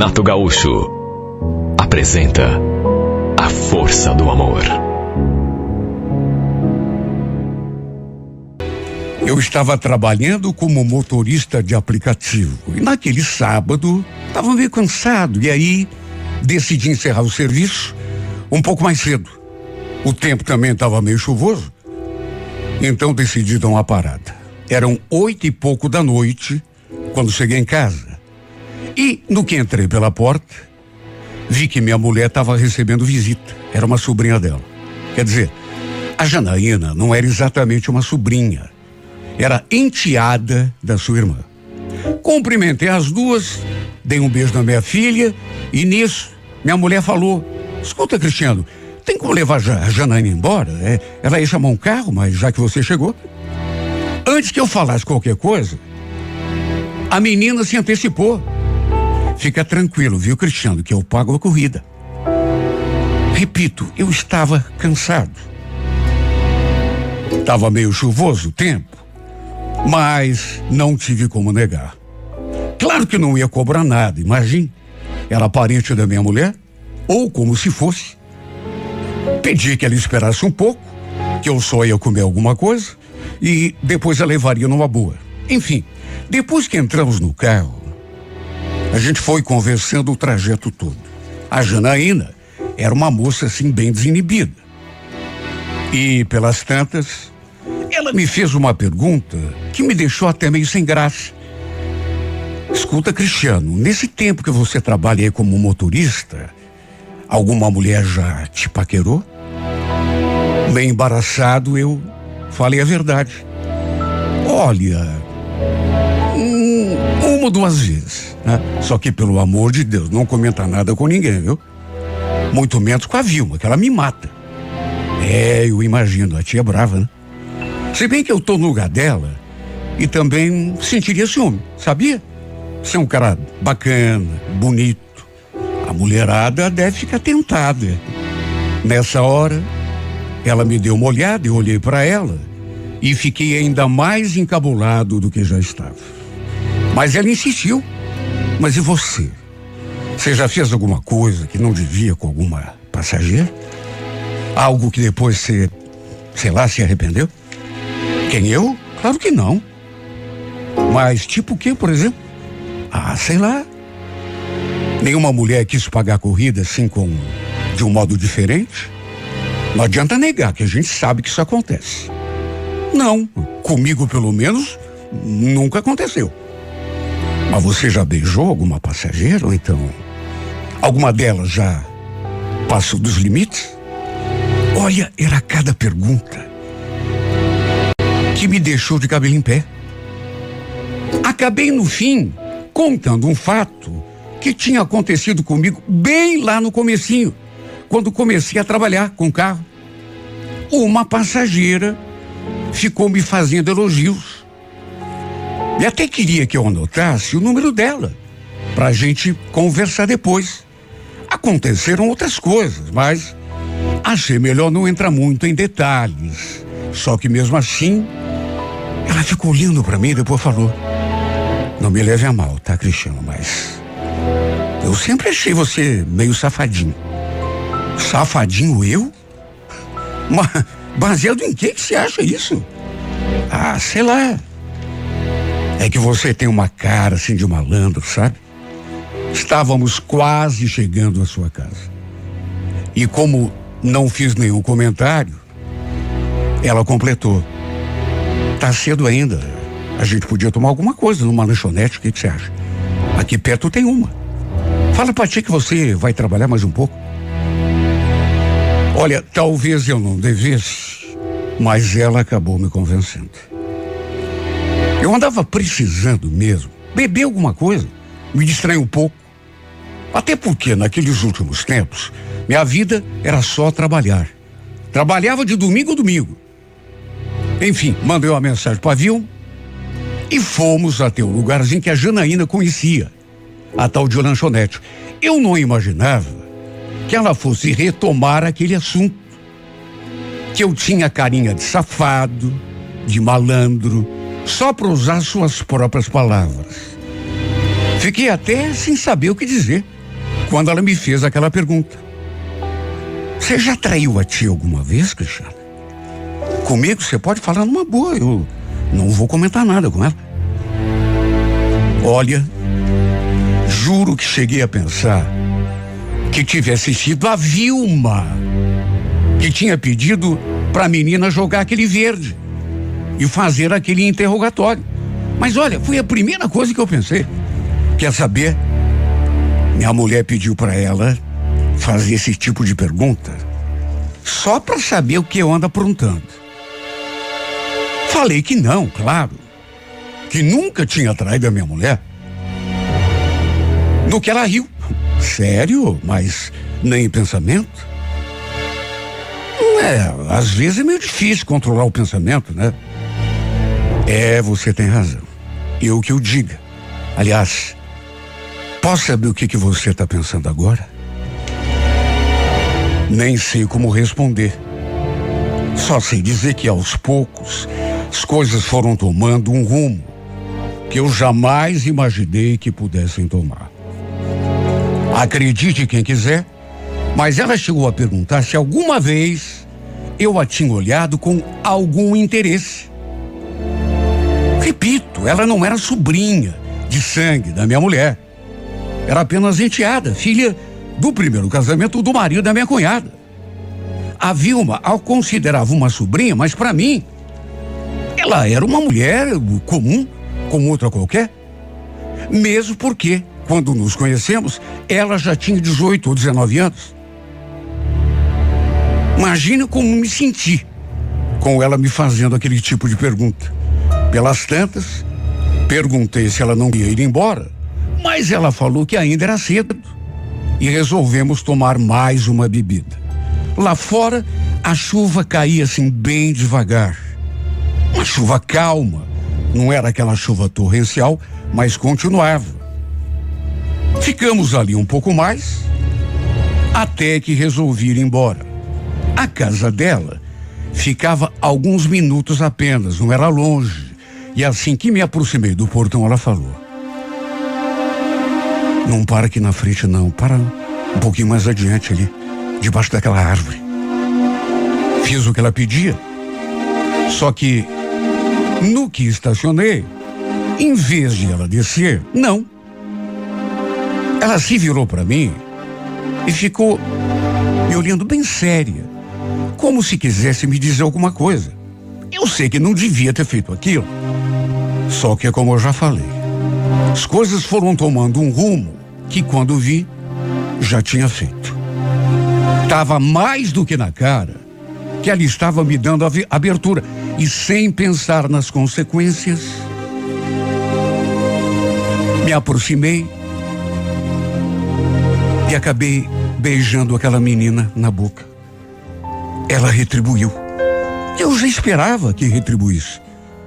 Renato Gaúcho apresenta A Força do Amor. Eu estava trabalhando como motorista de aplicativo e naquele sábado estava meio cansado e aí decidi encerrar o serviço um pouco mais cedo. O tempo também estava meio chuvoso, então decidi dar uma parada. Eram 8:00 da noite quando cheguei em casa e no que entrei pela porta vi que minha mulher estava recebendo visita. Era uma sobrinha dela. Quer dizer, a Janaína não era exatamente uma sobrinha. Era enteada da sua irmã. Cumprimentei as duas, dei um beijo na minha filha e nisso minha mulher falou: escuta, Cristiano, tem como levar a Janaína embora? Ela ia chamar um carro, mas já que você chegou. Antes que eu falasse qualquer coisa, a menina se antecipou. Fica tranquilo, viu, Cristiano, que eu pago a corrida. Repito, eu estava cansado. Estava meio chuvoso o tempo, mas não tive como negar. Claro que não ia cobrar nada, imagine. Era parente da minha mulher, ou como se fosse. Pedi que ela esperasse um pouco, que eu só ia comer alguma coisa, e depois a levaria numa boa. Enfim, depois que entramos no carro, a gente foi conversando o trajeto todo. A Janaína era uma moça assim bem desinibida. E pelas tantas, ela me fez uma pergunta que me deixou até meio sem graça. Escuta, Cristiano, nesse tempo que você trabalha aí como motorista, alguma mulher já te paquerou? Bem embaraçado, eu falei a verdade. Olha, uma ou duas vezes, né? Só que, pelo amor de Deus, não comenta nada com ninguém, viu? Muito menos com a Vilma, que ela me mata. Eu imagino, a tia é brava, né? Se bem que eu tô no lugar dela e também sentiria ciúme, sabia? Você é um cara bacana, bonito. A mulherada deve ficar tentada. Nessa hora, ela me deu uma olhada, eu olhei para ela e fiquei ainda mais encabulado do que já estava. Mas ela insistiu. Mas e você? Você já fez alguma coisa que não devia com alguma passageira? Algo que depois você, sei lá, se arrependeu? Quem, eu? Claro que não. Mas tipo o quê, por exemplo? Sei lá. Nenhuma mulher quis pagar a corrida assim de um modo diferente? Não adianta negar que a gente sabe que isso acontece. Não, comigo pelo menos nunca aconteceu. Mas você já beijou alguma passageira ou então alguma delas já passou dos limites? Olha, era cada pergunta que me deixou de cabelo em pé. Acabei no fim contando um fato que tinha acontecido comigo bem lá no comecinho, quando comecei a trabalhar com carro. Uma passageira ficou me fazendo elogios. E até queria que eu anotasse o número dela, pra gente conversar depois. Aconteceram outras coisas, mas achei melhor não entrar muito em detalhes. Só que mesmo assim, ela ficou olhando pra mim e depois falou: não me leve a mal, tá, Cristiano, mas eu sempre achei você meio safadinho. Safadinho eu? Mas baseado em que você acha isso? Sei lá. É que você tem uma cara assim de malandro, sabe? Estávamos quase chegando à sua casa. E como não fiz nenhum comentário, ela completou: tá cedo ainda. A gente podia tomar alguma coisa numa lanchonete, o que você acha? Aqui perto tem uma. Fala pra tia que você vai trabalhar mais um pouco. Olha, talvez eu não devesse, mas ela acabou me convencendo. Eu andava precisando mesmo beber alguma coisa, me distrair um pouco. Até porque naqueles últimos tempos, minha vida era só trabalhar. Trabalhava de domingo a domingo. Enfim, mandei uma mensagem para a Vilma e fomos até o lugarzinho que a Janaína conhecia, a tal de lanchonete. Eu não imaginava que ela fosse retomar aquele assunto, que eu tinha carinha de safado, de malandro, só para usar suas próprias palavras. Fiquei até sem saber o que dizer quando ela me fez aquela pergunta. Você já traiu a tia alguma vez, Cristiano? Comigo você pode falar numa boa, eu não vou comentar nada com ela. Olha, juro que cheguei a pensar que tivesse sido a Vilma que tinha pedido pra menina jogar aquele verde e fazer aquele interrogatório. Mas olha, foi a primeira coisa que eu pensei. Quer saber? Minha mulher pediu pra ela fazer esse tipo de pergunta só pra saber o que eu ando aprontando. Falei que não, claro, que nunca tinha traído a minha mulher. No que ela riu. Sério? Mas nem em pensamento? Às vezes é meio difícil controlar o pensamento, né? Você tem razão. Eu que o diga. Aliás, posso saber o que você está pensando agora? Nem sei como responder. Só sei dizer que aos poucos as coisas foram tomando um rumo que eu jamais imaginei que pudessem tomar. Acredite quem quiser, mas ela chegou a perguntar se alguma vez eu a tinha olhado com algum interesse. Repito, ela não era sobrinha de sangue da minha mulher. Era apenas enteada, filha do primeiro casamento do marido da minha cunhada. A Vilma a considerava uma sobrinha, mas para mim, ela era uma mulher comum, como outra qualquer. Mesmo porque, quando nos conhecemos, ela já tinha 18 ou 19 anos. Imagina como me senti com ela me fazendo aquele tipo de pergunta. Pelas tantas, perguntei se ela não ia ir embora, mas ela falou que ainda era cedo e resolvemos tomar mais uma bebida. Lá fora, a chuva caía assim bem devagar. Uma chuva calma, não era aquela chuva torrencial, mas continuava. Ficamos ali um pouco mais, até que resolvi ir embora. A casa dela ficava a alguns minutos apenas, não era longe. E assim que me aproximei do portão, ela falou: não para aqui na frente não, para um pouquinho mais adiante ali, debaixo daquela árvore. Fiz o que ela pedia, só que no que estacionei, em vez de ela descer, não. Ela se virou para mim e ficou me olhando bem séria, como se quisesse me dizer alguma coisa. Eu sei que não devia ter feito aquilo, só que como eu já falei, as coisas foram tomando um rumo que quando vi, já tinha feito. Tava mais do que na cara que ela estava me dando abertura e sem pensar nas consequências, me aproximei e acabei beijando aquela menina na boca. Ela retribuiu. Eu já esperava que retribuísse.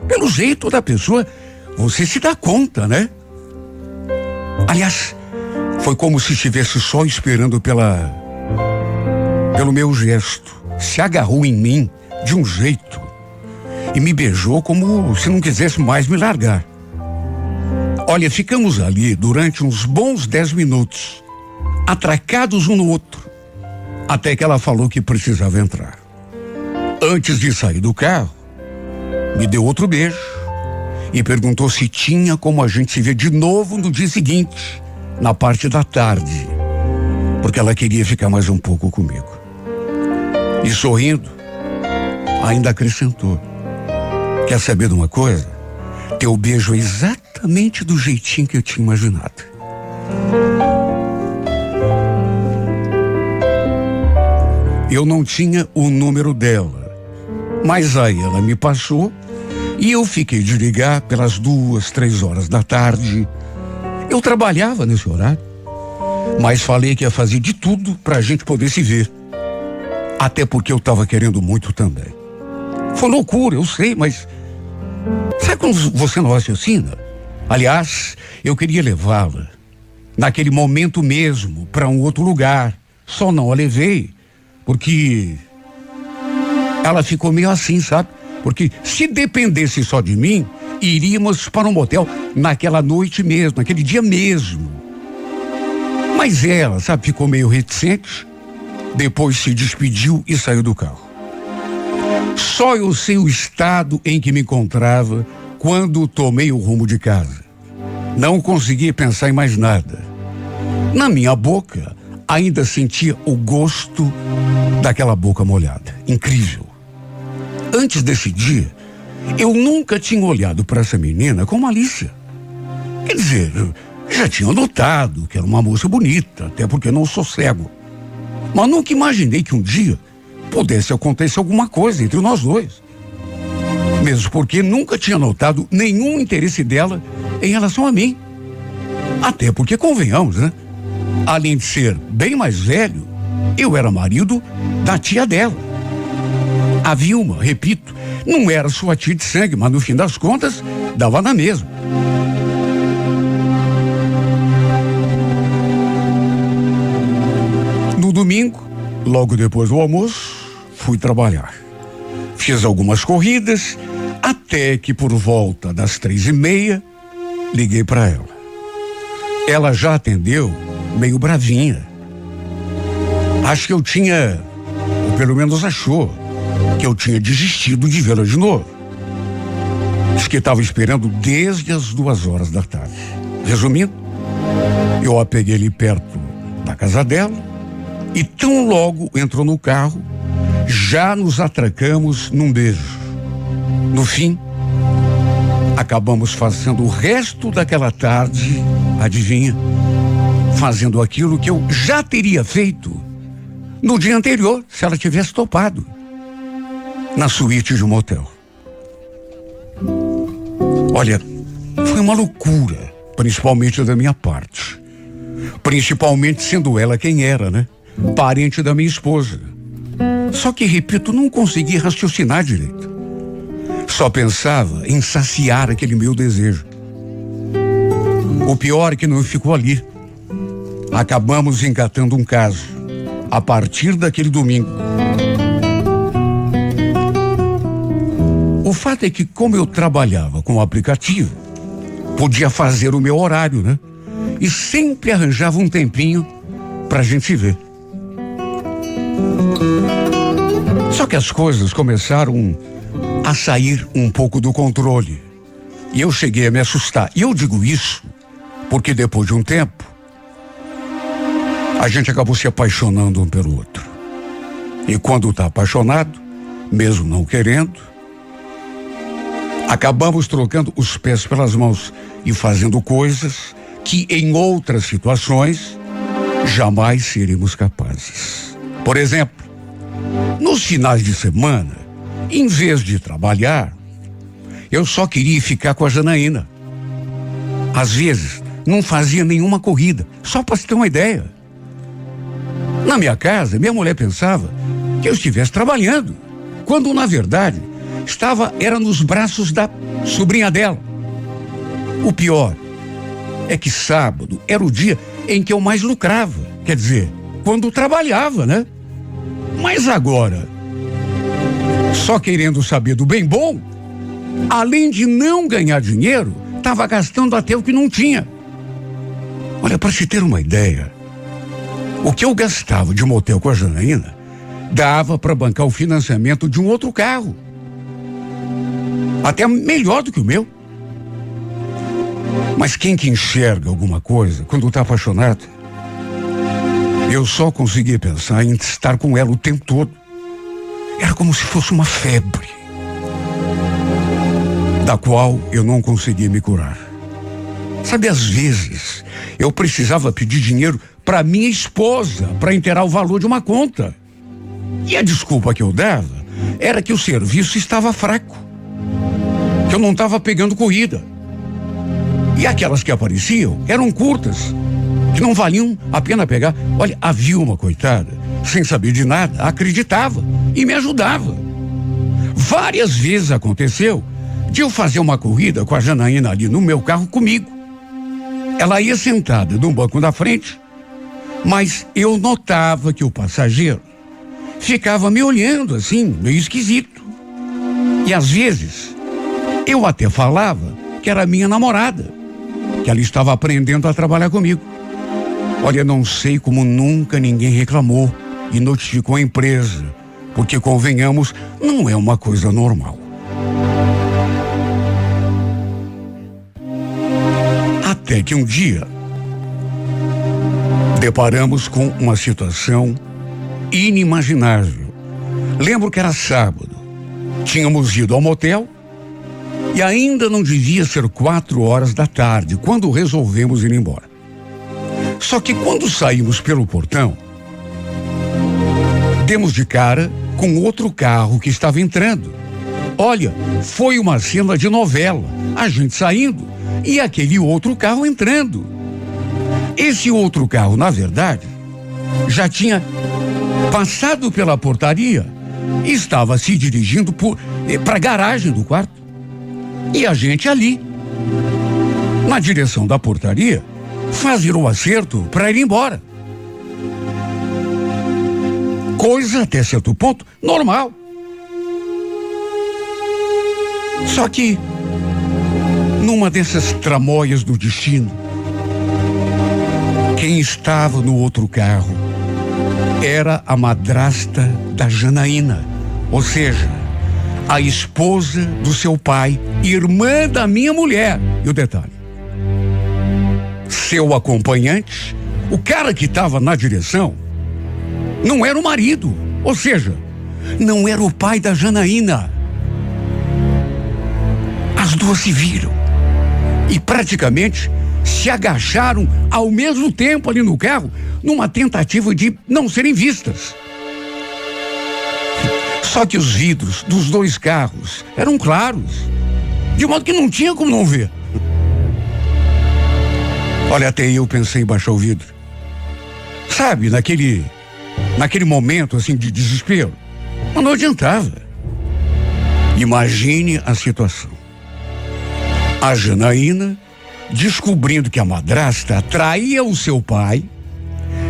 Pelo jeito da pessoa, você se dá conta, né? Aliás, foi como se estivesse só esperando pelo meu gesto. Se agarrou em mim de um jeito e me beijou como se não quisesse mais me largar. Olha, ficamos ali durante uns bons 10 minutos, atracados um no outro, até que ela falou que precisava entrar. Antes de sair do carro, me deu outro beijo e perguntou se tinha como a gente se ver de novo no dia seguinte, na parte da tarde, porque ela queria ficar mais um pouco comigo. E sorrindo, ainda acrescentou: quer saber de uma coisa? Teu beijo é exatamente do jeitinho que eu tinha imaginado. Eu não tinha o número dela, mas aí ela me passou e eu fiquei de ligar pelas 2, 3 horas da tarde. Eu trabalhava nesse horário, mas falei que ia fazer de tudo pra gente poder se ver. Até porque eu tava querendo muito também. Foi loucura, eu sei, mas sabe quando você não raciocina? Aliás, eu queria levá-la naquele momento mesmo para um outro lugar. Só não a levei porque ela ficou meio assim, sabe? Porque se dependesse só de mim, iríamos para um motel naquela noite mesmo, naquele dia mesmo. Mas ela, sabe, ficou meio reticente. Depois se despediu e saiu do carro. Só eu sei o estado em que me encontrava quando tomei o rumo de casa. Não consegui pensar em mais nada. Na minha boca, ainda sentia o gosto daquela boca molhada. Incrível. Antes desse dia, eu nunca tinha olhado para essa menina com malícia. Quer dizer, já tinha notado que era uma moça bonita, até porque não sou cego. Mas nunca imaginei que um dia pudesse acontecer alguma coisa entre nós dois. Mesmo porque nunca tinha notado nenhum interesse dela em relação a mim. Até porque, convenhamos, né? Além de ser bem mais velho, eu era marido da tia dela. A Vilma, repito, não era sua tia de sangue, mas no fim das contas, dava na mesma. No domingo, logo depois do almoço, fui trabalhar. Fiz algumas corridas, até que por volta das 3:30, liguei para ela. Ela já atendeu, meio bravinha. Acho que eu tinha, ou pelo menos achou, que eu tinha desistido de vê-la de novo. Diz que estava esperando desde as 2 horas da tarde. Resumindo, eu a peguei ali perto da casa dela e tão logo entrou no carro, já nos atracamos num beijo. No fim, acabamos fazendo o resto daquela tarde, adivinha, fazendo aquilo que eu já teria feito no dia anterior, se ela tivesse topado, na suíte de um motel. Olha, foi uma loucura, principalmente da minha parte. Principalmente sendo ela quem era, né? Parente da minha esposa. Só que, repito, não consegui raciocinar direito. Só pensava em saciar aquele meu desejo. O pior é que não ficou ali. Acabamos engatando um caso a partir daquele domingo. O fato é que, como eu trabalhava com o aplicativo, podia fazer o meu horário, né? E sempre arranjava um tempinho pra gente se ver. Só que as coisas começaram a sair um pouco do controle. E eu cheguei a me assustar. E eu digo isso porque depois de um tempo, a gente acabou se apaixonando um pelo outro. E quando está apaixonado, mesmo não querendo, acabamos trocando os pés pelas mãos e fazendo coisas que em outras situações jamais seríamos capazes. Por exemplo, nos finais de semana, em vez de trabalhar, eu só queria ficar com a Janaína. Às vezes, não fazia nenhuma corrida, só para se ter uma ideia. Na minha casa, minha mulher pensava que eu estivesse trabalhando, quando na verdade era nos braços da sobrinha dela. O pior é que sábado era o dia em que eu mais lucrava, quer dizer, quando trabalhava, né? Mas agora, só querendo saber do bem bom, além de não ganhar dinheiro, estava gastando até o que não tinha. Olha, para se ter uma ideia, o que eu gastava de motel com a Janaína dava para bancar o financiamento de um outro carro. Até melhor do que o meu. Mas quem que enxerga alguma coisa quando está apaixonado? Eu só conseguia pensar em estar com ela o tempo todo. Era como se fosse uma febre, da qual eu não conseguia me curar. Sabe, às vezes, eu precisava pedir dinheiro para minha esposa para inteirar o valor de uma conta. E a desculpa que eu dava era que o serviço estava fraco, que eu não estava pegando corrida. E aquelas que apareciam eram curtas, que não valiam a pena pegar. Olha, a Vilma, coitada, sem saber de nada, acreditava e me ajudava. Várias vezes aconteceu de eu fazer uma corrida com a Janaína ali no meu carro comigo. Ela ia sentada no banco da frente, mas eu notava que o passageiro ficava me olhando assim, meio esquisito. E às vezes, Eu até falava que era minha namorada, que ela estava aprendendo a trabalhar comigo. Olha, não sei como nunca ninguém reclamou e notificou a empresa, porque, convenhamos, não é uma coisa normal. Até que um dia deparamos com uma situação inimaginável. Lembro que era sábado, tínhamos ido ao motel e ainda não devia ser 4 horas da tarde quando resolvemos ir embora. Só que quando saímos pelo portão, demos de cara com outro carro que estava entrando. Olha, foi uma cena de novela, a gente saindo e aquele outro carro entrando. Esse outro carro, na verdade, já tinha passado pela portaria e estava se dirigindo para a garagem do quarto. E a gente ali, na direção da portaria, fazer o acerto para ir embora. Coisa, até certo ponto, normal. Só que, numa dessas tramóias do destino, quem estava no outro carro era a madrasta da Janaína, ou seja, a esposa do seu pai, irmã da minha mulher. E o detalhe: seu acompanhante, o cara que estava na direção, não era o marido, ou seja, não era o pai da Janaína. As duas se viram e praticamente se agacharam ao mesmo tempo ali no carro, numa tentativa de não serem vistas. Só que os vidros dos dois carros eram claros, de modo que não tinha como não ver. Olha, até eu pensei em baixar o vidro. Sabe, naquele momento assim de desespero. Mas não adiantava. Imagine a situação. A Janaína descobrindo que a madrasta traía o seu pai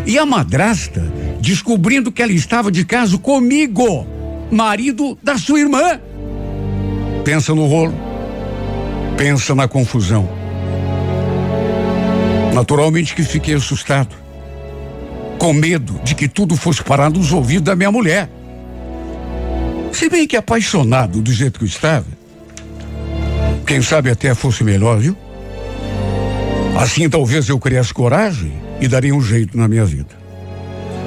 e a madrasta descobrindo que ela estava de caso comigo, marido da sua irmã. Pensa no rolo, pensa na confusão. Naturalmente que fiquei assustado, com medo de que tudo fosse parar nos ouvidos da minha mulher. Se bem que apaixonado do jeito que eu estava, quem sabe até fosse melhor, viu? Assim talvez eu criasse coragem e daria um jeito na minha vida.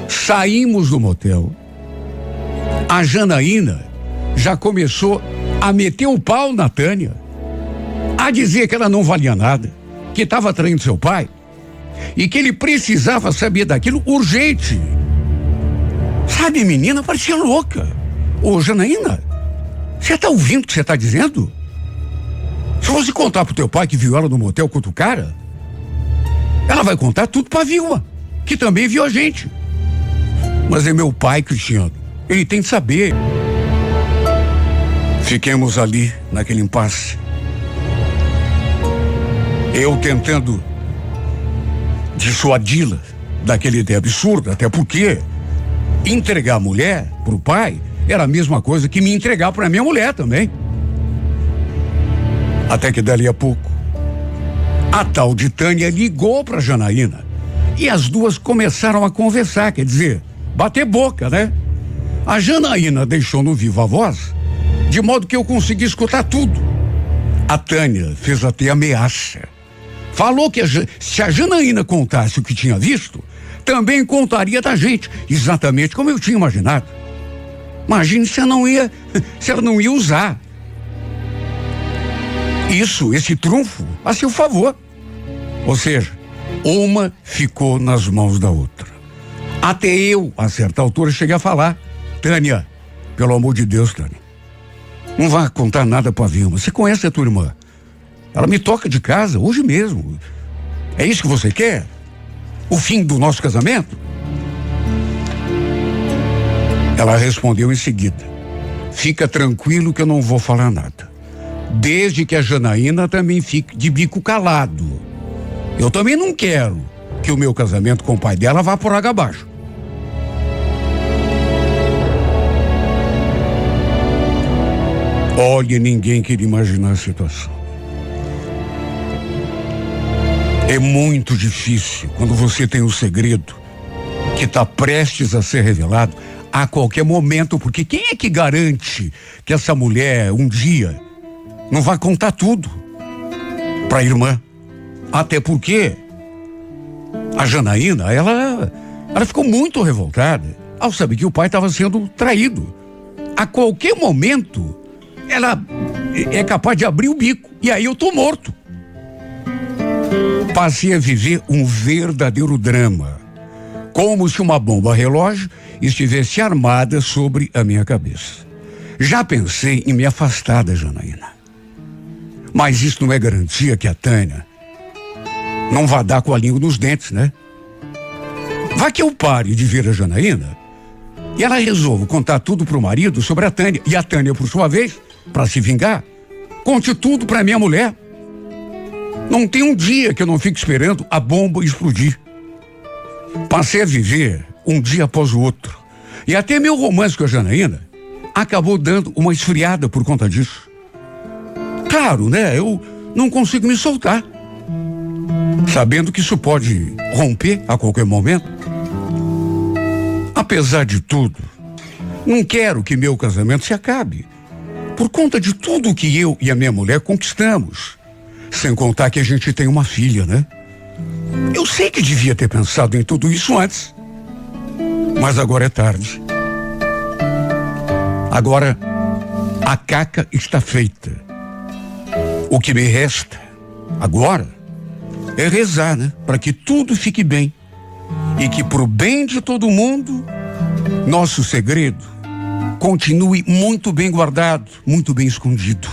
Saímos do motel. A Janaína já começou a meter o pau na Tânia, a dizer que ela não valia nada, que estava traindo seu pai e que ele precisava saber daquilo urgente. Sabe, menina, parecia louca. Ô, Janaína, você está ouvindo o que você está dizendo? Se você contar pro teu pai que viu ela no motel com outro cara, ela vai contar tudo pra viúva, que também viu a gente. Mas é meu pai, Cristiano. Ele tem que saber. Fiquemos ali, naquele impasse. Eu tentando dissuadi-la daquela ideia absurda, até porque entregar a mulher pro pai era a mesma coisa que me entregar pra minha mulher também. Até que dali a pouco, a tal de Tânia ligou pra Janaína e as duas começaram a conversar, quer dizer, bater boca, né? A Janaína deixou no viva voz, de modo que eu consegui escutar tudo. A Tânia fez até ameaça. Falou que se a Janaína contasse o que tinha visto, também contaria da gente, exatamente como eu tinha imaginado. Imagine se ela não ia usar esse trunfo a seu favor. Ou seja, uma ficou nas mãos da outra. Até eu, a certa altura, cheguei a falar: Tânia, pelo amor de Deus, Tânia, não vá contar nada pra Vilma. Você conhece a tua irmã? Ela me toca de casa hoje mesmo. É isso que você quer? O fim do nosso casamento? Ela respondeu em seguida: fica tranquilo que eu não vou falar nada, desde que a Janaína também fique de bico calado. Eu também não quero que o meu casamento com o pai dela vá por água abaixo. Olha, ninguém queria imaginar a situação. É muito difícil quando você tem um segredo que está prestes a ser revelado a qualquer momento, porque quem é que garante que essa mulher um dia não vai contar tudo para a irmã? Até porque a Janaína, ela ficou muito revoltada ao saber que o pai estava sendo traído. A qualquer momento ela é capaz de abrir o bico e aí eu tô morto. Passei a viver um verdadeiro drama, como se uma bomba relógio estivesse armada sobre a minha cabeça. Já pensei em me afastar da Janaína, mas isso não é garantia que a Tânia não vá dar com a língua nos dentes, né? Vai que eu pare de ver a Janaína e ela resolve contar tudo pro marido sobre a Tânia, e a Tânia, por sua vez, para se vingar, conte tudo pra minha mulher. Não tem um dia que eu não fique esperando a bomba explodir. Passei a viver um dia após o outro. E até meu romance com a Janaína acabou dando uma esfriada por conta disso. Claro, né? Eu não consigo me soltar, sabendo que isso pode romper a qualquer momento. Apesar de tudo, não quero que meu casamento se acabe por conta de tudo que eu e a minha mulher conquistamos. Sem contar que a gente tem uma filha, né? Eu sei que devia ter pensado em tudo isso antes, mas agora é tarde. Agora a caca está feita. O que me resta agora é rezar, né? Para que tudo fique bem e que, pro bem de todo mundo, nosso segredo continue muito bem guardado, muito bem escondido.